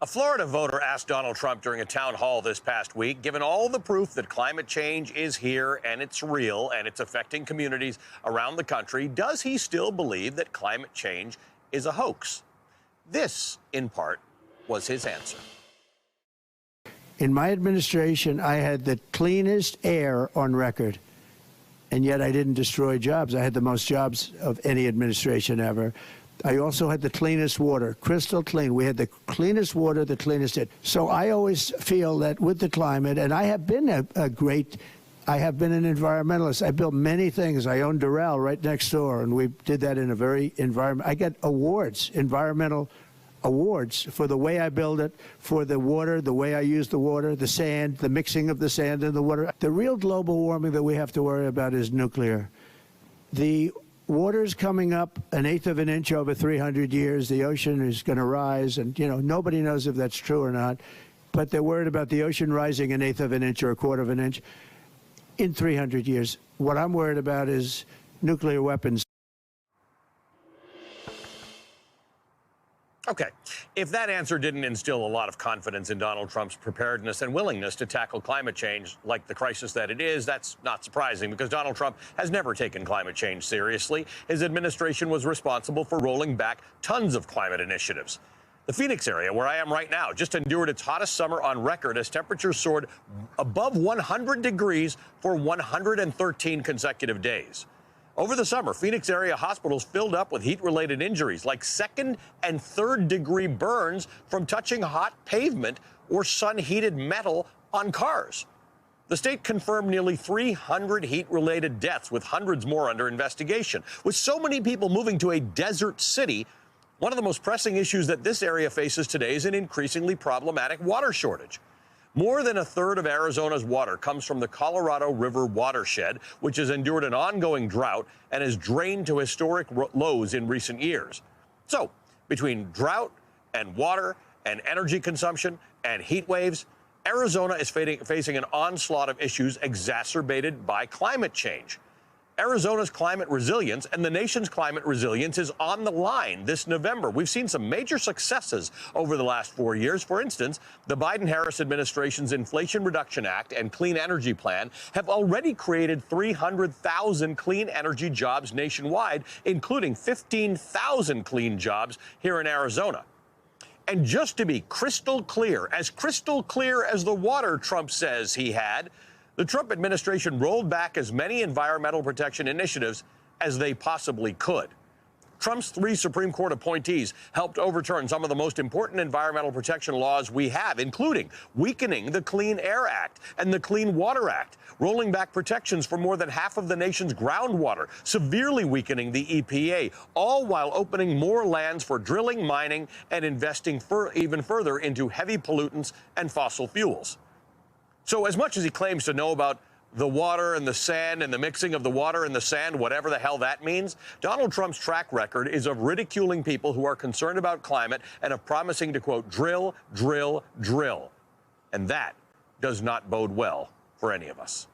A Florida voter asked Donald Trump during a town hall this past week, given all the proof that climate change is here and it's real and it's affecting communities around the country, does he still believe that climate change is a hoax? This, in part, was his answer. In my administration, I had the cleanest air on record, and yet I didn't destroy jobs. I had the most jobs of any administration ever. I also had the cleanest water, crystal clean. We had the cleanest water, the cleanest air. So I always feel that with the climate, and I have been I have been an environmentalist. I built many things. I own Doral right next door, and we did that in a very I get awards, environmental awards for the way I build it, for the water, the way I use the water, the sand, the mixing of the sand and the water. The real global warming that we have to worry about is nuclear. The water's coming up 1/8 of an inch over 300 years. The ocean is going to rise, and, nobody knows if that's true or not, but they're worried about the ocean rising 1/8 of an inch or 1/4 of an inch in 300 years. What I'm worried about is nuclear weapons. Okay, if that answer didn't instill a lot of confidence in Donald Trump's preparedness and willingness to tackle climate change like the crisis that it is, that's not surprising because Donald Trump has never taken climate change seriously. His administration was responsible for rolling back tons of climate initiatives. The Phoenix area, where I am right now, just endured its hottest summer on record as temperatures soared above 100 degrees for 113 consecutive days. Over the summer, Phoenix area hospitals filled up with heat-related injuries like 2nd and 3rd degree burns from touching hot pavement or sun-heated metal on cars. The state confirmed nearly 300 heat-related deaths, with hundreds more under investigation. With so many people moving to a desert city, one of the most pressing issues that this area faces today is an increasingly problematic water shortage. More than 1/3 of Arizona's water comes from the Colorado River watershed, which has endured an ongoing drought and has drained to historic lows in recent years. So, between drought and water and energy consumption and heat waves, Arizona is facing an onslaught of issues exacerbated by climate change. Arizona's climate resilience and the nation's climate resilience is on the line this November. We've seen some major successes over the last 4 years. For instance, the Biden-Harris administration's Inflation Reduction Act and Clean Energy Plan have already created 300,000 clean energy jobs nationwide, including 15,000 clean jobs here in Arizona. And just to be crystal clear as the water Trump says he had, the Trump administration rolled back as many environmental protection initiatives as they possibly could. Trump's 3 Supreme Court appointees helped overturn some of the most important environmental protection laws we have, including weakening the Clean Air Act and the Clean Water Act, rolling back protections for more than half of the nation's groundwater, severely weakening the EPA, all while opening more lands for drilling, mining, and investing even further into heavy pollutants and fossil fuels. So as much as he claims to know about the water and the sand and the mixing of the water and the sand, whatever the hell that means, Donald Trump's track record is of ridiculing people who are concerned about climate and of promising to, quote, drill, drill, drill. And that does not bode well for any of us.